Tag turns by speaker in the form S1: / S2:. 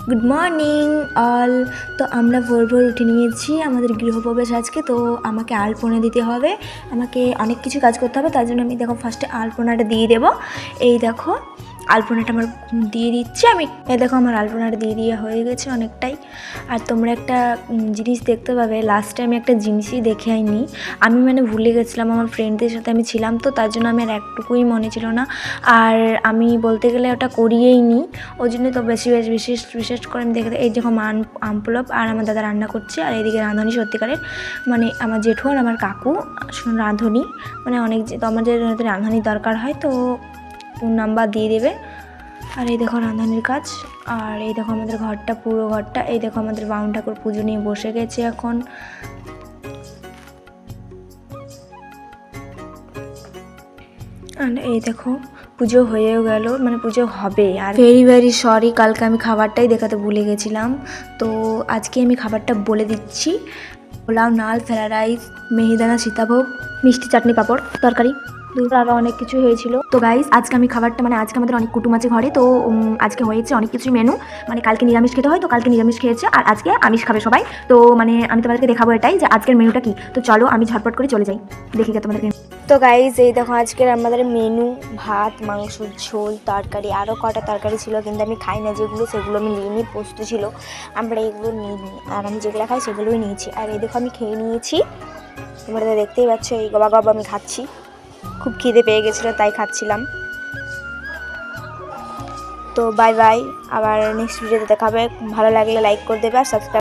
S1: Good morning all. তো আমরা ভোর ভোর উঠে নিয়েছি, আমাদের গৃহপ্রবেশ আজকে। তো আমাকে আলপনা দিতে হবে, আমাকে অনেক কিছু কাজ করতে হবে। তার জন্য আমি দেখো ফার্স্টে আলপনাটা দিয়ে দেবো। এই দেখো আলপনাটা আমার দিয়ে দিচ্ছি আমি। এই দেখো আমার আলপনাটা দিয়ে দেওয়া হয়ে গেছে অনেকটাই। আর তোমরা একটা জিনিস দেখতে পাবে, লাস্টে আমি একটা জিনিসই দেখে আইনি। আমি মানে ভুলে গেছিলাম, আমার ফ্রেন্ডদের সাথে আমি ছিলাম, তো তার জন্য আমি আর একটুকুই মনে ছিল না। আর আমি বলতে গেলে ওটা করিয়েই নি, ওই জন্য তো বিশেষ করে আমি দেখে এই দেখো আমপলপ আর আমার দাদা রান্না করছে। আর এইদিকে রাঁধুনি সত্যিকারের মানে আমার জেঠু আর আমার কাকু রাঁধুনি, মানে অনেক তো আমাদের রাঁধুনির দরকার হয়, তো ফোন নাম্বার দিয়ে দেবে। আর এই দেখো রাঁধুনির কাজ। আর এই দেখো আমাদের ঘরটা, পুরো ঘরটা। এই দেখো আমাদের বাউন ঠাকুর পুজো নিয়ে বসে গেছে এখন। আর এই দেখো পুজো হয়েও গেল, মানে পুজো হবে। আর ভেরি সরি, কালকে আমি খাবারটাই দেখাতে ভুলে গেছিলাম, তো আজকে আমি খাবারটা বলে দিচ্ছি। পোলাও, নাল, ফ্রাইড রাইস, মিহিদানা, সীতাভোগ, মিষ্টি, চাটনি, পাঁপড়, তরকারি, দুধ, আরও অনেক কিছু হয়েছিল। তো গাইস আজকে আমি খাবারটা মানে আজকে আমাদের অনেক কুটুম আছে ঘরে, তো আজকে হয়েছে অনেক কিছুই মেনু। মানে কালকে নিরামিষ খেতে হয়, তো কালকে নিরামিষ খেয়েছে, আর আজকে আমিষ খাবে সবাই। তো মানে আমি তোমাদেরকে দেখাবো এটাই যে আজকের মেনুটা কি। তো চলো আমি ঝটপট করে চলে যাই, দেখি গে তোমাদেরকে। তো গাইস এই দেখো আজকের আমাদের মেনু: ভাত, মাংস, ঝোল, তরকারি, আরও কটা তরকারি ছিল কিন্তু আমি খাই না যেগুলো, সেগুলো আমি নিইনি। পোস্ত ছিল, আমরা এগুলো নিইনি, আর আমি যেগুলো খাই সেগুলোই নিয়েছি। আর এই দেখো আমি খেয়ে নিয়েছি, তোমরা দেখতেই পাচ্ছ, এই গবা গবা আমি খাচ্ছি। খুব খিদে পেয়ে গেছিলো তাই খাচ্ছিলাম। তো বাই বাই, আবার নেক্সট ভিডিওতে দেখা হবে। ভালো লাগলে লাইক করে দেবে আর সাবস্ক্রাইব